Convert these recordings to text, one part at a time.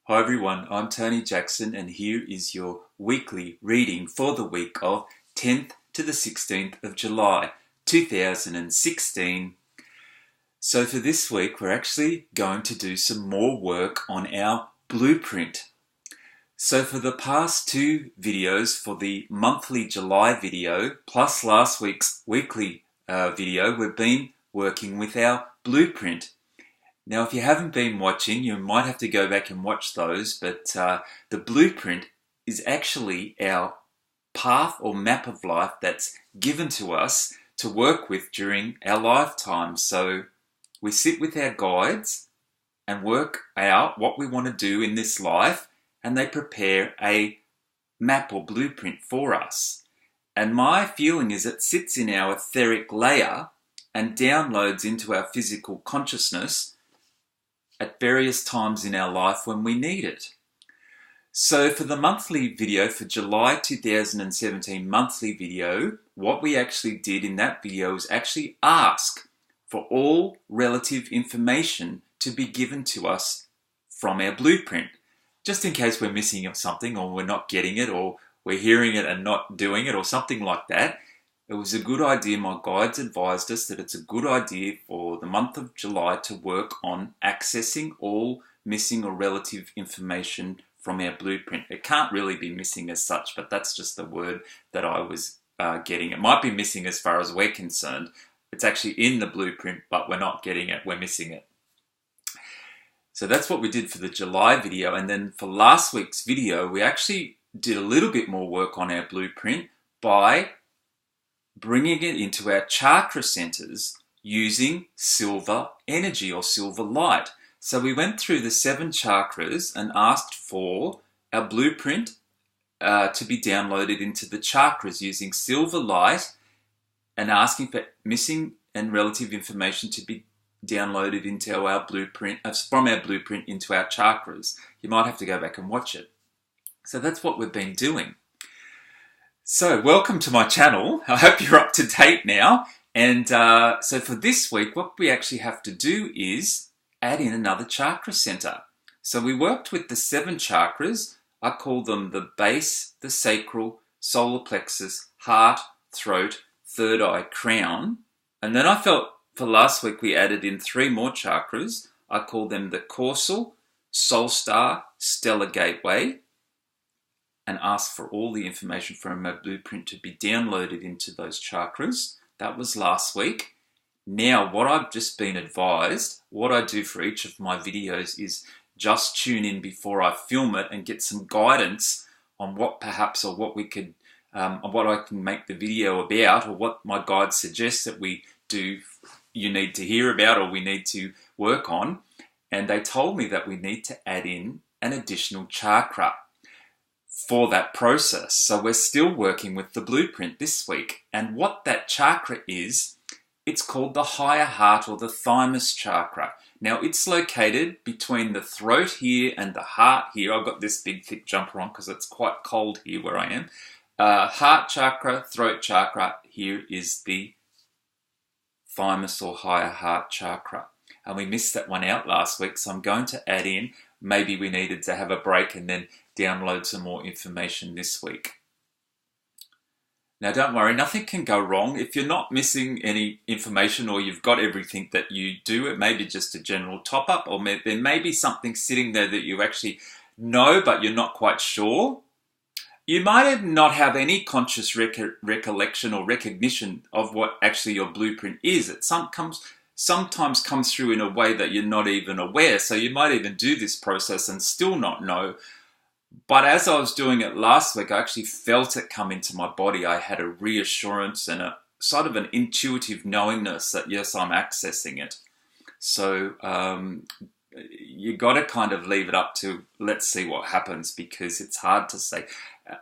Hi everyone, I'm Tony Jackson and here is your weekly reading for the week of 10th to the 16th of July 2016. So for this week we're actually going to do some more work on our blueprint. So for the past two videos, for the monthly July video plus last week's weekly video, we've been working with our blueprint. Now, if you haven't been watching, you might have to go back and watch those, but the blueprint is actually our path or map of life that's given to us to work with during our lifetime. So we sit with our guides and work out what we want to do in this life, and they prepare a map or blueprint for us. And my feeling is it sits in our etheric layer and downloads into our physical consciousness at various times in our life when we need it. So for the monthly video, for July 2017 monthly video, what we actually did in that video is actually ask for all relative information to be given to us from our blueprint, just in case we're missing something or we're not getting it or we're hearing it and not doing it or something like that. It was a good idea. My guides advised us that it's a good idea for the month of July to work on accessing all missing or relative information from our blueprint. It can't really be missing as such, but that's just the word that I was getting. It might be missing as far as we're concerned. It's actually in the blueprint, but we're not getting it. We're missing it. So that's what we did for the July video. And then for last week's video, we actually did a little bit more work on our blueprint by bringing it into our chakra centers using silver energy or silver light. So we went through the 7 chakras and asked for our blueprint to be downloaded into the chakras using silver light and asking for missing and relative information to be downloaded into our blueprint, from our blueprint into our chakras. You might have to go back and watch it. So that's what we've been doing. So welcome to my channel. I hope you're up to date now. And so for this week, what we actually have to do is add in another chakra center. So we worked with the 7 chakras. I call them the base, the sacral, solar plexus, heart, throat, third eye, crown. And then I felt for last week we added in 3 more chakras. I call them the causal, soul star, stellar gateway, and ask for all the information from my blueprint to be downloaded into those chakras. That was last week. Now, what I've just been advised, what I do for each of my videos is just tune in before I film it and get some guidance on what perhaps or what we could, on what I can make the video about, or what my guide suggests that we do, you need to hear about or we need to work on. And they told me that we need to add in an additional chakra for that process. So we're still working with the blueprint this week. And what that chakra is, it's called the higher heart or the thymus chakra. Now it's located between the throat here and the heart here. I've got this big thick jumper on because it's quite cold here where I am. Heart chakra, throat chakra, here is the thymus or higher heart chakra. And we missed that one out last week, so I'm going to add in, maybe we needed to have a break and then download some more information this week. Now don't worry, nothing can go wrong. If you're not missing any information or you've got everything that you do, it may be just a general top up, or there may be something sitting there that you actually know but you're not quite sure. You might not have any conscious recollection or recognition of what actually your blueprint is. It sometimes comes through in a way that you're not even aware. So you might even do this process and still not know. But as I was doing it last week, I actually felt it come into my body. I had a reassurance and a sort of an intuitive knowingness that yes, I'm accessing it. So you got to kind of leave it up to let's see what happens, because it's hard to say.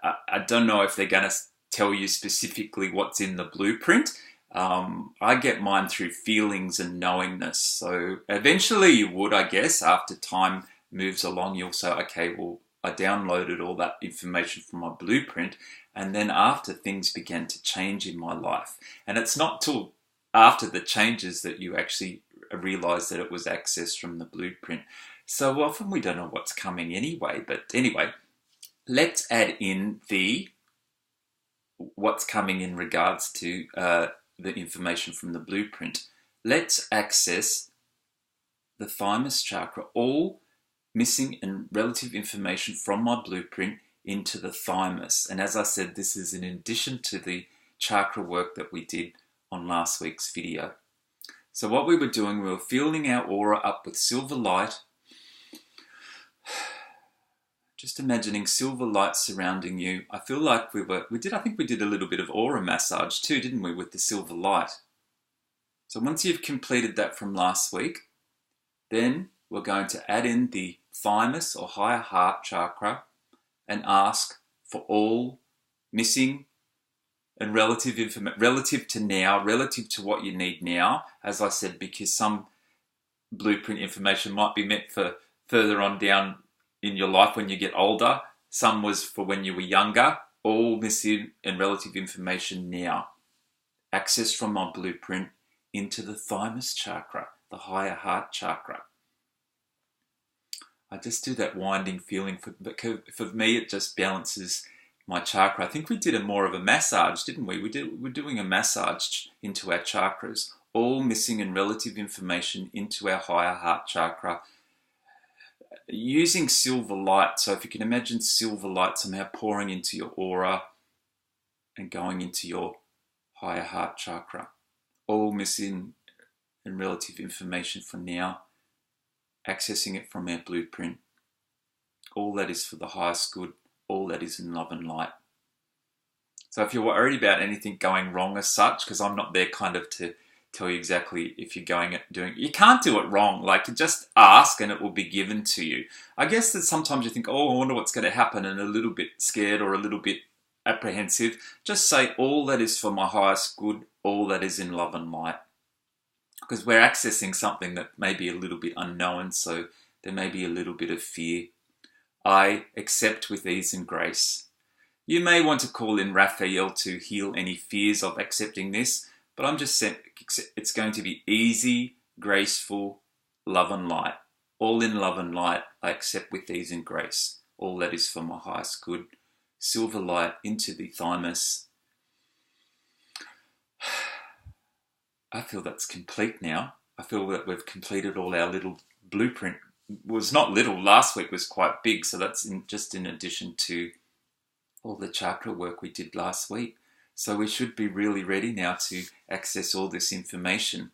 I don't know if they're going to tell you specifically what's in the blueprint. I get mine through feelings and knowingness. So eventually you would, I guess, after time moves along, you'll say, okay, well, I downloaded all that information from my blueprint, and then after things began to change in my life. And it's not till after the changes that you actually realize that it was accessed from the blueprint. So often we don't know what's coming anyway. But anyway, let's add in what's coming in regards to the information from the blueprint. Let's access the thymus chakra, all missing and relative information from my blueprint into the thymus. And as I said, this is in addition to the chakra work that we did on last week's video. So what we were doing, we were filling our aura up with silver light. Just imagining silver light surrounding you. I feel like I think we did a little bit of aura massage too, didn't we, with the silver light? So once you've completed that from last week, then we're going to add in the thymus or higher heart chakra and ask for all missing and relative information, relative to now, relative to what you need now. As I said, because some blueprint information might be meant for further on down in your life when you get older. Some was for when you were younger. All missing and relative information now. Access from my blueprint into the thymus chakra, the higher heart chakra. I just do that winding feeling. For me, it just balances my chakra. I think we did more of a massage, didn't we? We're doing a massage into our chakras. All missing and relative information into our higher heart chakra. Using silver light, so if you can imagine silver light somehow pouring into your aura and going into your higher heart chakra. All missing and relative information for now, accessing it from our blueprint. All that is for the highest good, all that is in love and light. So if you're worried about anything going wrong as such, because I'm not there kind of to tell you exactly if you're you can't do it wrong. Like, just ask and it will be given to you. I guess that sometimes you think, oh, I wonder what's going to happen, and a little bit scared or a little bit apprehensive. Just say, all that is for my highest good, all that is in love and light. Because we're accessing something that may be a little bit unknown, so there may be a little bit of fear. I accept with ease and grace. You may want to call in Raphael to heal any fears of accepting this, but I'm just saying it's going to be easy, graceful, love and light. All in love and light, I accept with ease and grace. All that is for my highest good. Silver light into the thymus. I feel that's complete now. I feel that we've completed all our little blueprint. It was not little, last week was quite big, so that's just in addition to all the chakra work we did last week. So we should be really ready now to access all this information.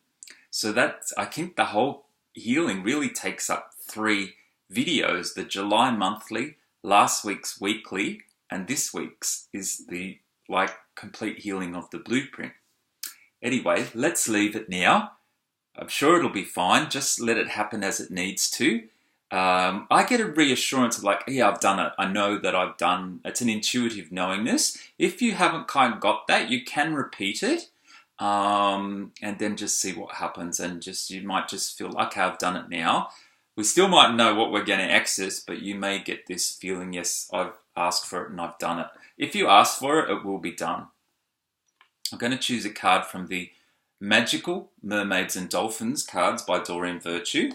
So I think the whole healing really takes up 3 videos. The July monthly, last week's weekly, and this week's is the complete healing of the blueprint. Anyway, let's leave it now. I'm sure it'll be fine. Just let it happen as it needs to. I get a reassurance of yeah, I've done it. I know that I've done. It's an intuitive knowingness. If you haven't kind of got that, you can repeat it, and then just see what happens. And you might just feel, okay, I've done it now. We still might know what we're going to access, but you may get this feeling, yes, I've asked for it and I've done it. If you ask for it, it will be done. I'm going to choose a card from the Magical Mermaids and Dolphins cards by Doreen Virtue.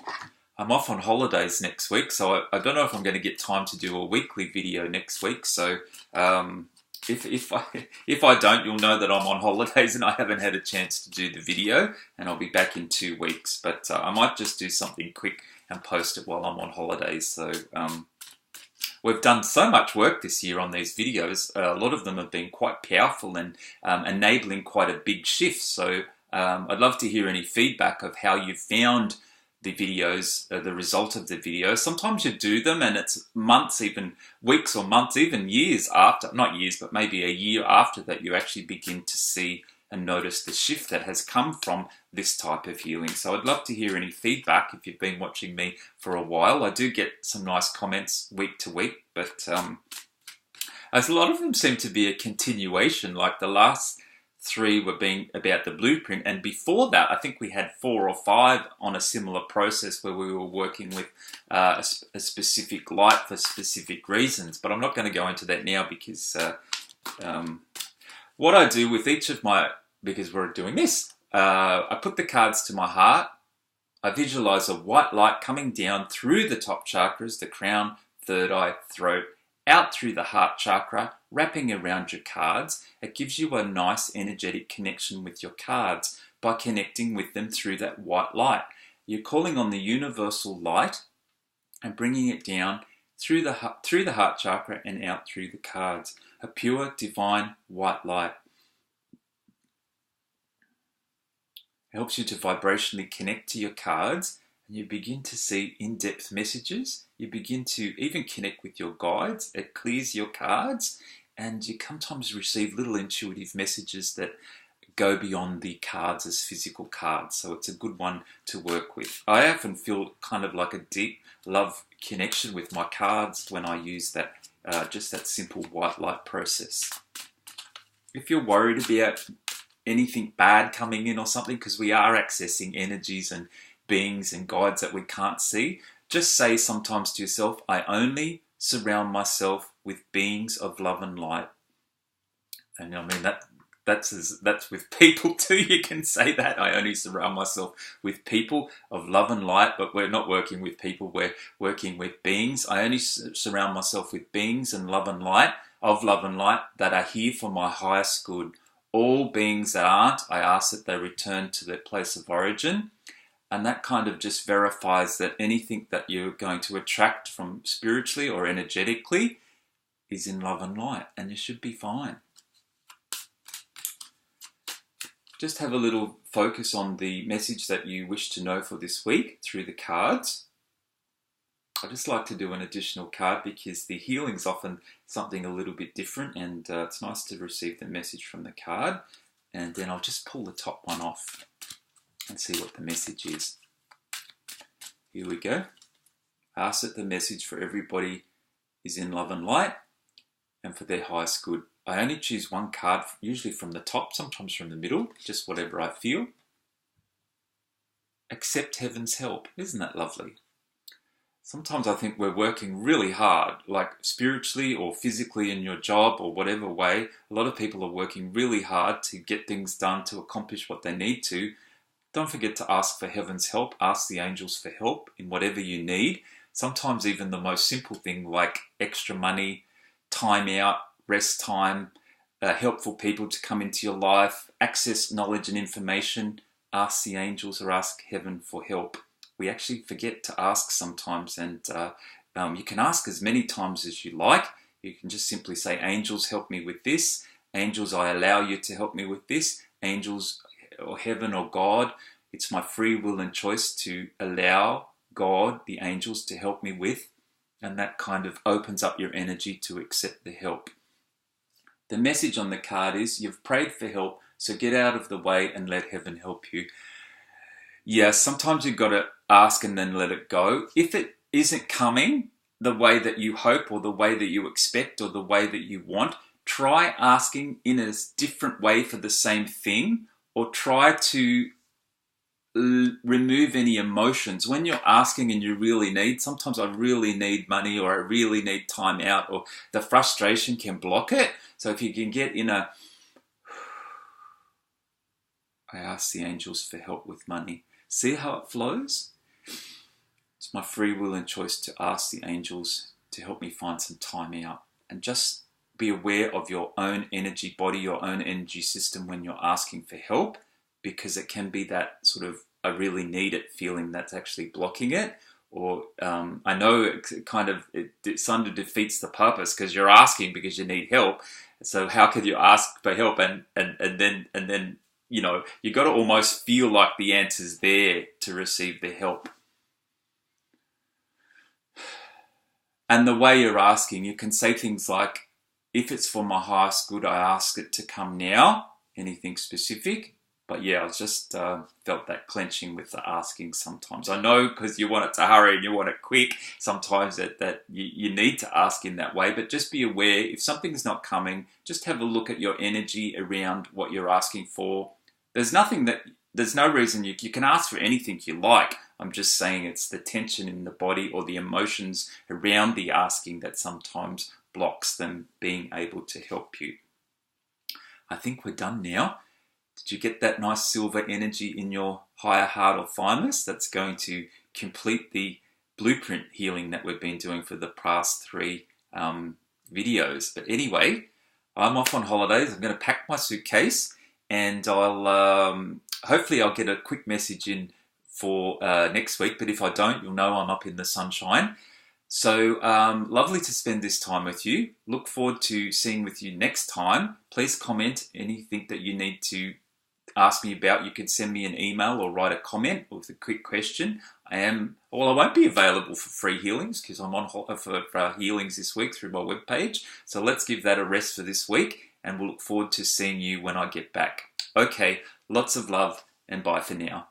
I'm off on holidays next week, so I don't know if I'm going to get time to do a weekly video next week. So if I don't, you'll know that I'm on holidays and I haven't had a chance to do the video, and I'll be back in 2 weeks. But I might just do something quick and post it while I'm on holidays. So we've done so much work this year on these videos. A lot of them have been quite powerful and enabling quite a big shift. So I'd love to hear any feedback of how you found the videos, the result of the videos. Sometimes you do them and it's months, even weeks or months, even years after, not years, but maybe a year after that, you actually begin to see and notice the shift that has come from this type of healing. So I'd love to hear any feedback if you've been watching me for a while. I do get some nice comments week to week, but as a lot of them seem to be a continuation, like the last 3 were being about the blueprint, and before that I think we had 4 or 5 on a similar process where we were working with a specific light for specific reasons, but I'm not going to go into that now because what I do with each of my, because we're doing this, I put the cards to my heart, I visualize a white light coming down through the top chakras, the crown, third eye, throat, out through the heart chakra, wrapping around your cards. It gives you a nice energetic connection with your cards by connecting with them through that white light. You're calling on the universal light and bringing it down through the heart chakra and out through the cards. A pure, divine white light. It helps you to vibrationally connect to your cards, and you begin to see in-depth messages. You begin to even connect with your guides. It clears your cards, and you sometimes receive little intuitive messages that go beyond the cards as physical cards. So it's a good one to work with. I often feel kind of like a deep love connection with my cards when I use that, just that simple white light process. If you're worried about anything bad coming in or something, because we are accessing energies and beings and guides that we can't see, just say sometimes to yourself, I only surround myself with beings of love and light. And I mean, that's with people too. You can say that. I only surround myself with people of love and light, but we're not working with people, we're working with beings. I only surround myself with beings and love and light, of love and light, that are here for my highest good. All beings that aren't, I ask that they return to their place of origin. And that kind of just verifies that anything that you're going to attract from spiritually or energetically is in love and light, and you should be fine. Just have a little focus on the message that you wish to know for this week through the cards. I just like to do an additional card because the healing's often something a little bit different, and it's nice to receive the message from the card. And then I'll just pull the top one off and see what the message is. Here we go. Ask that the message for everybody is in love and light and for their highest good. I only choose one card, usually from the top, sometimes from the middle, just whatever I feel. Accept heaven's help. Isn't that lovely? Sometimes I think we're working really hard, like spiritually or physically in your job or whatever way. A lot of people are working really hard to get things done, to accomplish what they need to. Don't forget to ask for heaven's help. Ask the angels for help in whatever you need. Sometimes even the most simple thing like extra money, time out, rest time, helpful people to come into your life, access knowledge and information. Ask the angels or ask heaven for help. We actually forget to ask sometimes, and you can ask as many times as you like. You can just simply say, angels, help me with this. Angels, I allow you to help me with this. Angels or heaven or God, it's my free will and choice to allow God, the angels, to help me with. And that kind of opens up your energy to accept the help. The message on the card is, you've prayed for help, so get out of the way and let heaven help you. Yeah, sometimes you've got to ask and then let it go. If it isn't coming the way that you hope or the way that you expect or the way that you want, try asking in a different way for the same thing, or try to remove any emotions. When you're asking and you really need, sometimes I really need money or I really need time out, or the frustration can block it. So if you can get in a, I ask the angels for help with money. See how it flows? It's my free will and choice to ask the angels to help me find some time out. And just be aware of your own energy body, your own energy system when you're asking for help, because it can be that sort of, I really need it feeling that's actually blocking it. Or I know it kind of, it sort of defeats the purpose, because you're asking because you need help. So how could you ask for help and then you know, you got to almost feel like the answer's there to receive the help. And the way you're asking, you can say things like, if it's for my highest good, I ask it to come now. Anything specific. But yeah, I just felt that clenching with the asking sometimes. I know, because you want it to hurry and you want it quick, sometimes that you need to ask in that way. But just be aware, if something's not coming, just have a look at your energy around what you're asking for. There's no reason you can ask for anything you like. I'm just saying it's the tension in the body or the emotions around the asking that sometimes blocks them being able to help you. I think we're done now. Did you get that nice silver energy in your higher heart or thymus. That's going to complete the blueprint healing that we've been doing for the past 3 videos. But anyway, I'm off on holidays. I'm going to pack my suitcase, and hopefully I'll get a quick message in for next week. But if I don't, you'll know I'm up in the sunshine. So lovely to spend this time with you. Look forward to seeing with you next time. Please comment anything that you need to ask me about. You can send me an email or write a comment with a quick question. I won't be available for free healings because I'm on for healings this week through my webpage. So let's give that a rest for this week, and we'll look forward to seeing you when I get back. Okay, lots of love, and bye for now.